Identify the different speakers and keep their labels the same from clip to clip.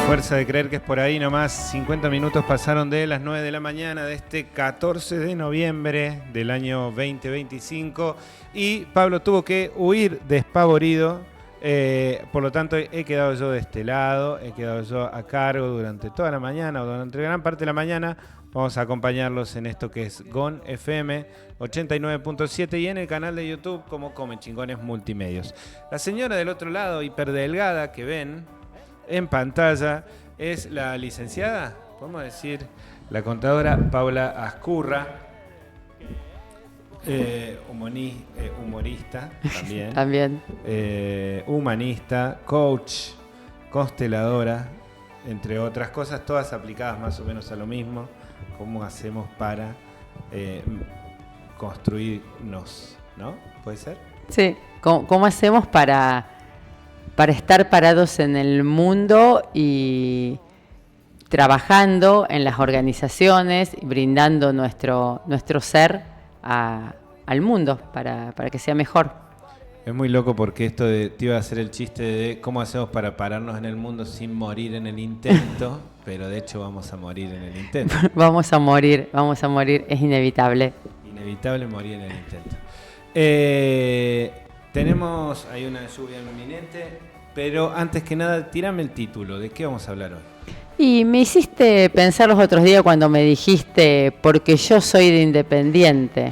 Speaker 1: Fuerza de creer que es por ahí nomás. 50 minutos pasaron de las 9 de la mañana de este 14 de noviembre del año 2025 y Pablo tuvo que huir despavorido. Por lo tanto, he quedado yo de este lado, he quedado yo a cargo durante toda la mañana o durante gran parte de la mañana. Vamos a acompañarlos en esto que es GON FM 89.7 y en el canal de YouTube como Come Chingones Multimedios. La señora del otro lado, hiperdelgada, que ven en pantalla, es la licenciada, podemos decir, la contadora Paula Ascurra, humorista también,
Speaker 2: también.
Speaker 1: Humanista, coach, consteladora, entre otras cosas, todas aplicadas más o menos a lo mismo. ¿Cómo hacemos para construirnos? ¿No? ¿Puede ser?
Speaker 2: Sí, ¿cómo hacemos para estar parados en el mundo y trabajando en las organizaciones, brindando nuestro ser al mundo para que sea mejor?
Speaker 1: Es muy loco porque esto te iba a hacer el chiste de cómo hacemos para pararnos en el mundo sin morir en el intento, pero de hecho vamos a morir en el intento.
Speaker 2: Vamos a morir, es inevitable.
Speaker 1: Inevitable morir en el intento. Tenemos ahí una lluvia inminente, pero antes que nada, tírame el título. ¿De qué vamos a hablar hoy?
Speaker 2: Y me hiciste pensar los otros días cuando me dijiste, porque yo soy de Independiente.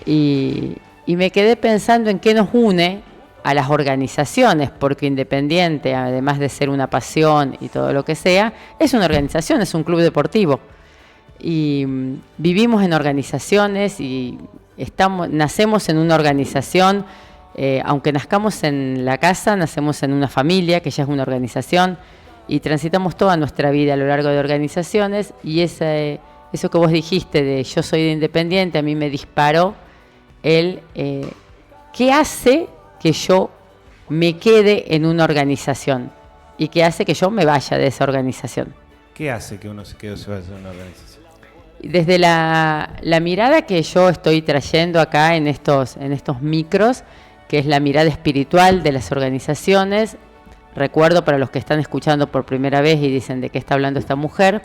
Speaker 2: Y me quedé pensando en qué nos une a las organizaciones, porque Independiente, además de ser una pasión y todo lo que sea, es una organización, es un club deportivo. Y vivimos en organizaciones y nacemos en una organización. Aunque nazcamos en la casa, nacemos en una familia, que ya es una organización, y transitamos toda nuestra vida a lo largo de organizaciones, y eso que vos dijiste de yo soy de Independiente, a mí me disparó ¿qué hace que yo me quede en una organización? ¿Y qué hace que yo me vaya de esa organización?
Speaker 1: ¿Qué hace que uno se quede o se vaya de una organización?
Speaker 2: Desde la mirada que yo estoy trayendo acá en estos micros, que es la mirada espiritual de las organizaciones. Recuerdo para los que están escuchando por primera vez y dicen de qué está hablando esta mujer,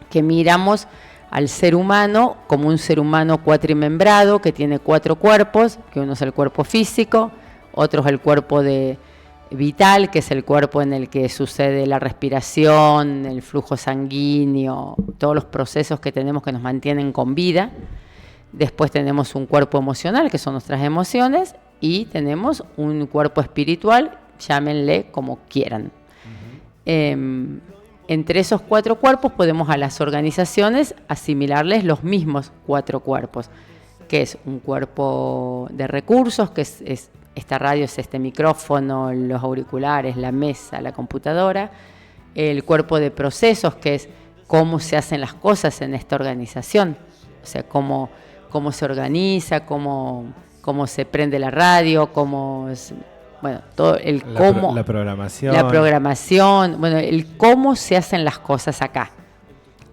Speaker 2: que miramos al ser humano como un ser humano cuatrimembrado que tiene 4 cuerpos, que uno es el cuerpo físico, otro es el cuerpo vital, que es el cuerpo en el que sucede la respiración, el flujo sanguíneo, todos los procesos que tenemos que nos mantienen con vida. Después tenemos un cuerpo emocional, que son nuestras emociones, y tenemos un cuerpo espiritual, llámenle como quieran. Entre esos 4 cuerpos podemos a las organizaciones asimilarles los mismos 4 cuerpos, que es un cuerpo de recursos, que es esta radio, es este micrófono, los auriculares, la mesa, la computadora. El cuerpo de procesos, que es cómo se hacen las cosas en esta organización, o sea, cómo se organiza, cómo se prende la radio, todo el cómo.
Speaker 1: La programación.
Speaker 2: La programación, el cómo se hacen las cosas acá.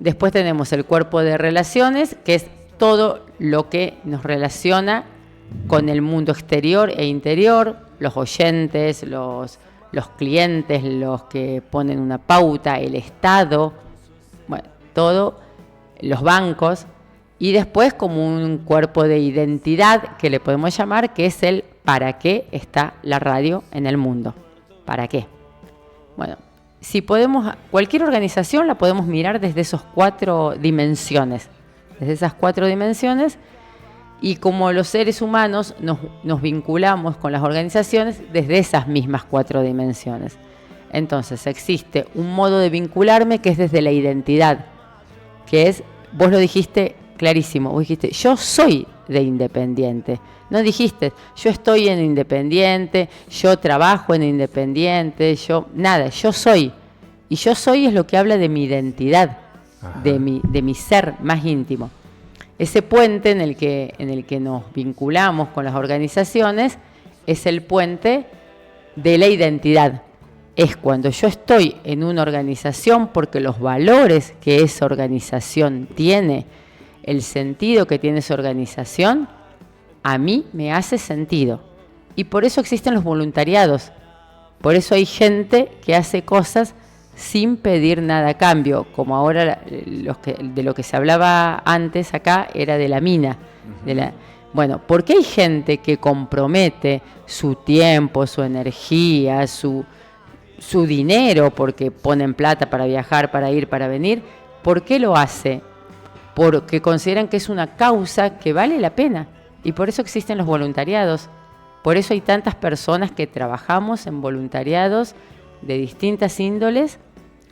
Speaker 2: Después tenemos el cuerpo de relaciones, que es todo lo que nos relaciona con el mundo exterior e interior, los oyentes, los clientes, los que ponen una pauta, el Estado, todo, los bancos. Y después como un cuerpo de identidad que le podemos llamar, que es el ¿para qué está la radio en el mundo? ¿Para qué? Si podemos, cualquier organización la podemos mirar desde esas 4 dimensiones. Y como los seres humanos nos vinculamos con las organizaciones desde esas mismas 4 dimensiones. Entonces existe un modo de vincularme que es desde la identidad, que es, vos lo dijiste clarísimo, vos dijiste, yo soy de Independiente. No dijiste, yo estoy en Independiente, yo trabajo en Independiente, yo soy. Y yo soy es lo que habla de mi identidad, de mi ser más íntimo. Ese puente en el que nos vinculamos con las organizaciones es el puente de la identidad. Es cuando yo estoy en una organización porque los valores que esa organización tiene, el sentido que tiene esa organización, a mí me hace sentido. Y por eso existen los voluntariados. Por eso hay gente que hace cosas sin pedir nada a cambio, como ahora de lo que se hablaba antes acá era de la mina. Bueno, ¿por qué hay gente que compromete su tiempo, su energía, su dinero, porque ponen plata para viajar, para ir, para venir? ¿Por qué lo hace? Porque consideran que es una causa que vale la pena. Y por eso existen los voluntariados. Por eso hay tantas personas que trabajamos en voluntariados de distintas índoles,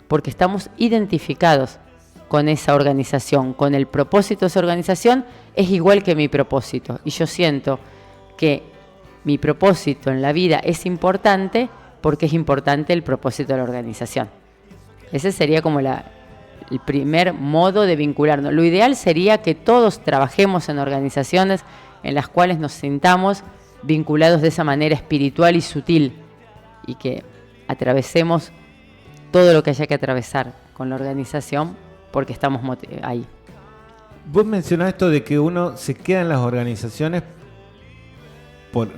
Speaker 2: porque estamos identificados con esa organización, con el propósito de esa organización. Es igual que mi propósito. Y yo siento que mi propósito en la vida es importante porque es importante el propósito de la organización. Ese sería como el primer modo de vincularnos. Lo ideal sería que todos trabajemos en organizaciones en las cuales nos sintamos vinculados de esa manera espiritual y sutil, y que atravesemos todo lo que haya que atravesar con la organización porque estamos ahí.
Speaker 1: Vos mencionás esto de que uno se queda en las organizaciones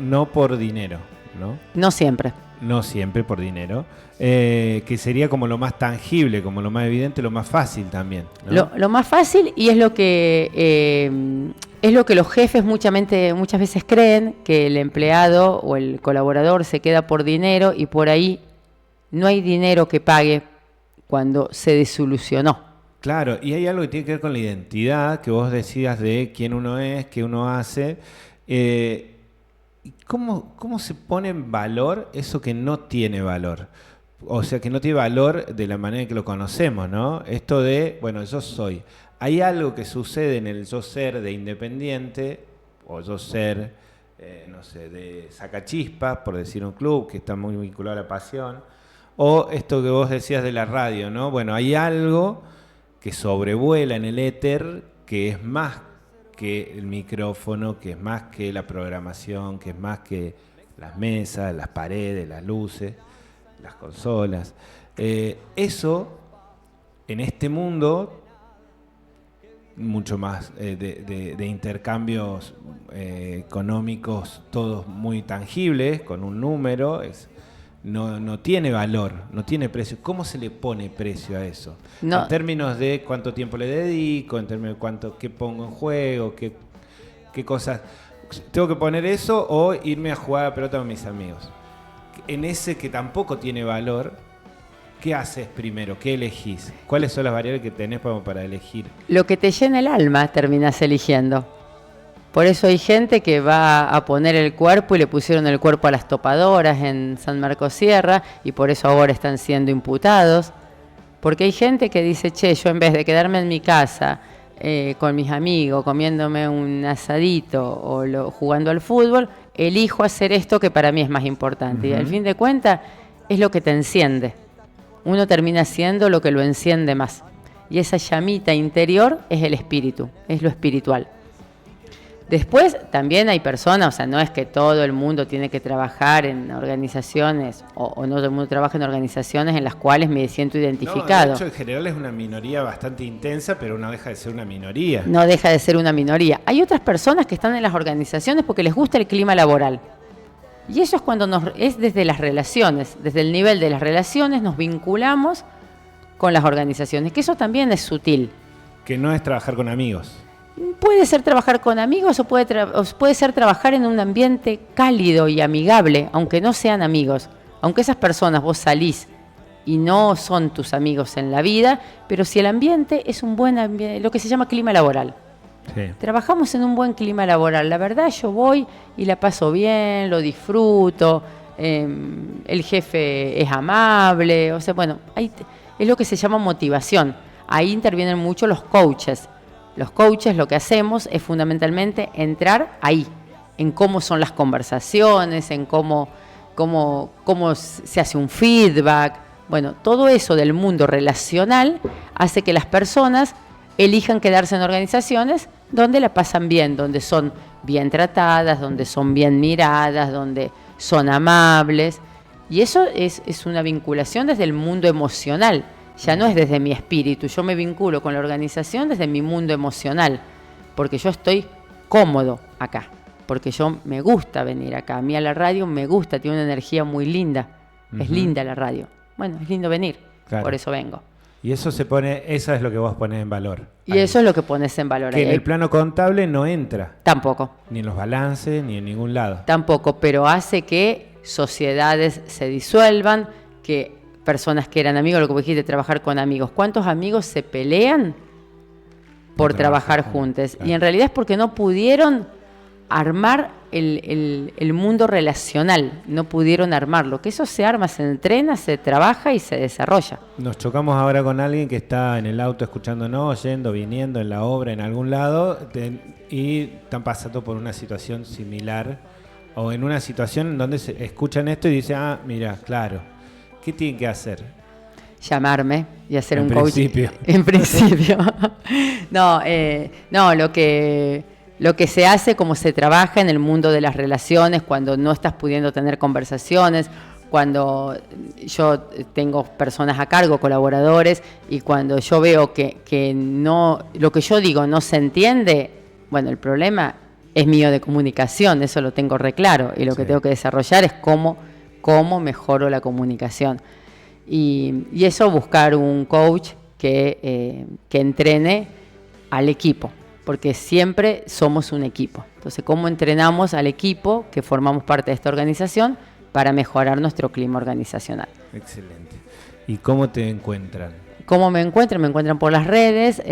Speaker 1: no por dinero, ¿no?
Speaker 2: No siempre.
Speaker 1: No siempre por dinero, que sería como lo más tangible, como lo más evidente, lo más fácil también, ¿no?
Speaker 2: Lo más fácil, y es lo que los jefes muchas veces creen, que el empleado o el colaborador se queda por dinero, y por ahí no hay dinero que pague cuando se desilusionó.
Speaker 1: Claro, y hay algo que tiene que ver con la identidad, que vos decías de quién uno es, qué uno hace. ¿Cómo se pone en valor eso que no tiene valor? O sea, que no tiene valor de la manera en que lo conocemos, ¿no? Esto de, bueno, yo soy. Hay algo que sucede en el yo ser de independiente, o yo ser, no sé, de sacachispas, por decir un club, que está muy vinculado a la pasión. O esto que vos decías de la radio, ¿no? Bueno, hay algo que sobrevuela en el éter, que es más que el micrófono, que es más que la programación, que es más que las mesas, las paredes, las luces, las consolas. Eso, en este mundo, mucho más de intercambios económicos, todos muy tangibles, con un número, no tiene valor, no tiene precio. ¿Cómo se le pone precio a eso? No. En términos de cuánto tiempo le dedico, en términos de qué pongo en juego, qué cosas. ¿Tengo que poner eso o irme a jugar a pelota con mis amigos? En ese que tampoco tiene valor, ¿qué haces primero? ¿Qué elegís? ¿Cuáles son las variables que tenés para elegir?
Speaker 2: Lo que te llena el alma terminás eligiendo. Por eso hay gente que va a poner el cuerpo, y le pusieron el cuerpo a las topadoras en San Marcos Sierra, y por eso ahora están siendo imputados. Porque hay gente que dice, che, yo en vez de quedarme en mi casa con mis amigos, comiéndome un asadito o jugando al fútbol, elijo hacer esto que para mí es más importante. Y al fin de cuentas es lo que te enciende. Uno termina siendo lo que lo enciende más. Y esa llamita interior es el espíritu, es lo espiritual. Después también hay personas, o sea, no es que todo el mundo tiene que trabajar en organizaciones, o no todo el mundo trabaja en organizaciones en las cuales me siento identificado.
Speaker 1: No, de hecho, en general es una minoría bastante intensa, pero no deja de ser una minoría.
Speaker 2: No deja de ser una minoría. Hay otras personas que están en las organizaciones porque les gusta el clima laboral. Y eso es cuando es desde las relaciones, desde el nivel de las relaciones nos vinculamos con las organizaciones, que eso también es sutil.
Speaker 1: Que no es trabajar con amigos.
Speaker 2: Puede ser trabajar con amigos o puede ser trabajar en un ambiente cálido y amigable, aunque no sean amigos. Aunque esas personas vos salís y no son tus amigos en la vida, pero si el ambiente es un buen ambiente, lo que se llama clima laboral. Sí. Trabajamos en un buen clima laboral. La verdad, yo voy y la paso bien, lo disfruto, el jefe es amable, o sea, bueno, es lo que se llama motivación. Ahí intervienen mucho los coaches. Los coaches lo que hacemos es fundamentalmente entrar ahí, en cómo son las conversaciones, en cómo se hace un feedback. Bueno, todo eso del mundo relacional hace que las personas elijan quedarse en organizaciones donde la pasan bien, donde son bien tratadas, donde son bien miradas, donde son amables. Y eso es una vinculación desde el mundo emocional. Ya no es desde mi espíritu, yo me vinculo con la organización desde mi mundo emocional, porque yo estoy cómodo acá, porque yo me gusta venir acá. A mí a la radio me gusta, tiene una energía muy linda, es linda la radio. Bueno, es lindo venir.
Speaker 1: Claro.
Speaker 2: Por eso vengo.
Speaker 1: Y eso eso es lo que vos pones en valor.
Speaker 2: Y eso es lo que pones en valor.
Speaker 1: Que en el plano contable no entra.
Speaker 2: Tampoco.
Speaker 1: Ni en los balances, ni en ningún lado.
Speaker 2: Tampoco, pero hace que sociedades se disuelvan, que personas que eran amigos, lo que vos dijiste, trabajar con amigos. ¿Cuántos amigos se pelean por trabajar juntos? Claro. Y en realidad es porque no pudieron armar el mundo relacional, no pudieron armarlo. Que eso se arma, se entrena, se trabaja y se desarrolla.
Speaker 1: Nos chocamos ahora con alguien que está en el auto escuchándonos, yendo, viniendo, en la obra, en algún lado, y están pasando por una situación similar, o en una situación en donde escuchan esto y dicen, ah, mira, claro, ¿qué tienen que hacer?
Speaker 2: Llamarme y hacer un
Speaker 1: coach.
Speaker 2: En principio. No, lo que se hace, como se trabaja en el mundo de las relaciones, cuando no estás pudiendo tener conversaciones, cuando yo tengo personas a cargo, colaboradores, y cuando yo veo que no, lo que yo digo no se entiende, bueno, el problema es mío de comunicación, eso lo tengo re claro, y lo que tengo que desarrollar es cómo mejoro la comunicación. Y eso, buscar un coach que entrene al equipo, porque siempre somos un equipo. Entonces, ¿cómo entrenamos al equipo que formamos parte de esta organización para mejorar nuestro clima organizacional?
Speaker 1: Excelente. ¿Y cómo te encuentran?
Speaker 2: ¿Cómo me encuentran? Me encuentran por las redes,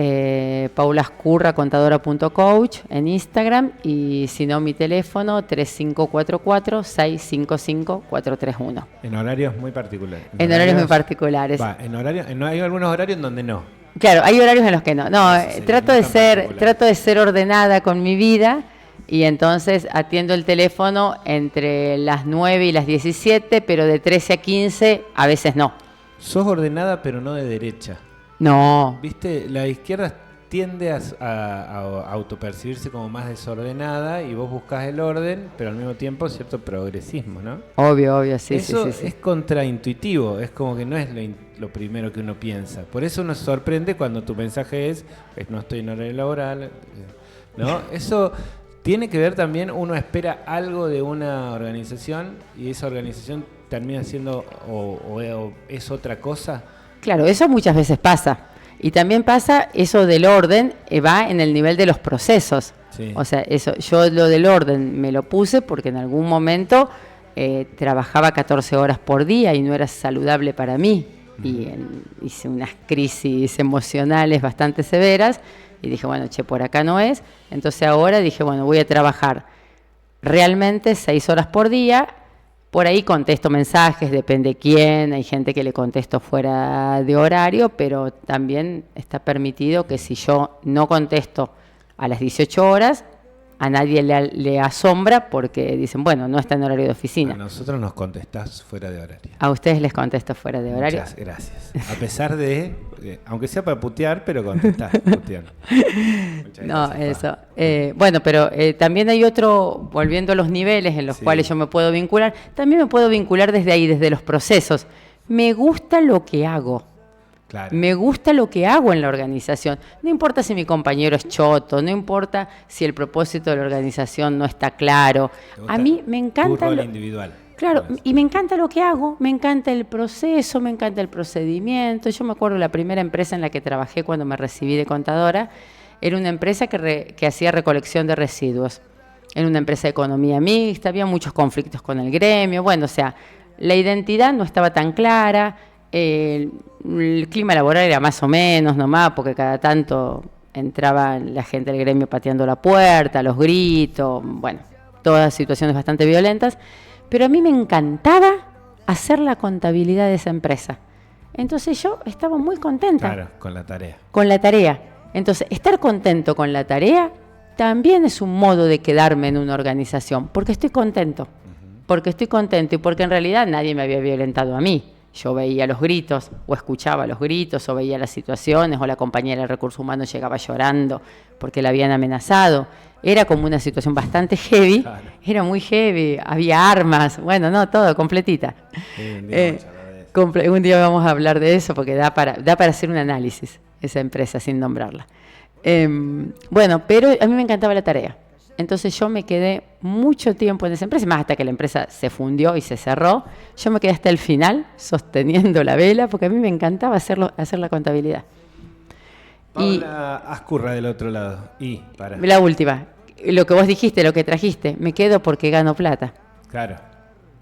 Speaker 2: paulascurra.contadora.coach en Instagram, y si no, mi teléfono 3544-655-431.
Speaker 1: En horarios muy particulares.
Speaker 2: En horarios muy particulares.
Speaker 1: Hay algunos horarios en donde no.
Speaker 2: Claro, hay horarios en los que no. Trato de ser ordenada con mi vida, y entonces atiendo el teléfono entre las 9 y las 17, pero de 13 a 15 a veces no.
Speaker 1: Sos ordenada, pero no de derecha.
Speaker 2: No.
Speaker 1: ¿Viste? La izquierda tiende a autopercibirse como más desordenada, y vos buscás el orden, pero al mismo tiempo cierto progresismo, ¿no?
Speaker 2: Obvio, sí.
Speaker 1: Eso es contraintuitivo, es como que no es lo primero que uno piensa. Por eso nos sorprende cuando tu mensaje es no estoy en horario laboral, ¿no? Eso tiene que ver también, uno espera algo de una organización y esa organización termina siendo o es otra cosa. Claro,
Speaker 2: eso muchas veces pasa. Y también pasa eso del orden, va en el nivel de los procesos. Sí. O sea, yo lo del orden me lo puse porque en algún momento trabajaba 14 horas por día y no era saludable para mí. Y hice unas crisis emocionales bastante severas y dije, bueno, por acá no es. Entonces ahora dije, bueno, voy a trabajar realmente 6 horas por día. Por ahí contesto mensajes, depende quién, hay gente que le contesto fuera de horario, pero también está permitido que si yo no contesto a las 18 horas, a nadie le asombra porque dicen, bueno, no está en horario de oficina.
Speaker 1: A nosotros nos contestás fuera de horario.
Speaker 2: A ustedes les contesto fuera de horario.
Speaker 1: Muchas gracias. A pesar de, aunque sea para putear, pero contestás puteando.
Speaker 2: No, eso. Bueno, pero también hay otro, volviendo a los niveles en los cuales yo me puedo vincular, también me puedo vincular desde ahí, desde los procesos. Me gusta lo que hago. Claro. Me gusta lo que hago en la organización. No importa si mi compañero es choto, no importa si el propósito de la organización no está claro. A mí me encanta
Speaker 1: tu rol individual.
Speaker 2: Claro, y me encanta lo que hago, me encanta el proceso, me encanta el procedimiento. Yo me acuerdo la primera empresa en la que trabajé cuando me recibí de contadora, era una empresa que hacía recolección de residuos. Era una empresa de economía mixta, había muchos conflictos con el gremio. Bueno, o sea, la identidad no estaba tan clara. El clima laboral era más o menos nomás, porque cada tanto entraba la gente del gremio pateando la puerta, los gritos, bueno, todas situaciones bastante violentas, pero a mí me encantaba hacer la contabilidad de esa empresa. Entonces yo estaba muy contenta.
Speaker 1: Claro, con la tarea.
Speaker 2: Con la tarea. Entonces, estar contento con la tarea también es un modo de quedarme en una organización, porque estoy contento. Porque estoy contento y porque en realidad nadie me había violentado a mí. Yo veía los gritos, o escuchaba los gritos, o veía las situaciones, o la compañera de recursos humanos llegaba llorando porque la habían amenazado. Era como una situación bastante heavy, claro. Era muy heavy, había armas, bueno, no, todo, completita. Un día vamos a hablar de eso porque da para hacer un análisis, esa empresa, sin nombrarla. Bueno, pero a mí me encantaba la tarea. Entonces yo me quedé mucho tiempo en esa empresa, más hasta que la empresa se fundió y se cerró. Yo me quedé hasta el final sosteniendo la vela porque a mí me encantaba hacer la contabilidad.
Speaker 1: Paula Ascurra del otro lado.
Speaker 2: La última, lo que vos dijiste, lo que trajiste, me quedo porque gano plata.
Speaker 1: Claro.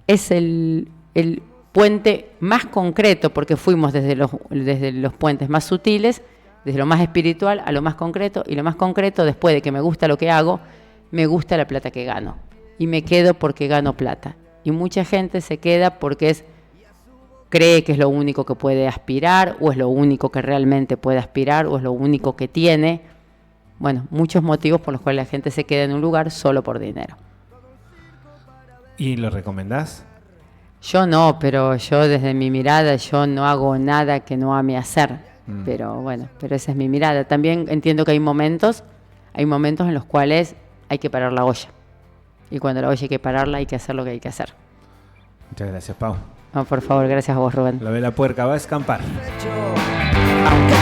Speaker 2: Es el puente más concreto, porque fuimos desde los puentes más sutiles, desde lo más espiritual a lo más concreto, y lo más concreto, después de que me gusta lo que hago, me gusta la plata que gano. Y me quedo porque gano plata. Y mucha gente se queda porque cree que es lo único que puede aspirar, o es lo único que realmente puede aspirar, o es lo único que tiene. Bueno, muchos motivos por los cuales la gente se queda en un lugar solo por dinero.
Speaker 1: ¿Y lo recomendás?
Speaker 2: Yo no, pero yo desde mi mirada, yo no hago nada que no ame hacer. Pero bueno, esa es mi mirada. También entiendo que hay momentos en los cuales hay que parar la olla. Y cuando la olla hay que pararla, hay que hacer lo que hay que hacer.
Speaker 1: Muchas gracias, Pau.
Speaker 2: No, por favor, gracias a vos, Rubén.
Speaker 1: La vela puerca va a escampar.
Speaker 3: Aunque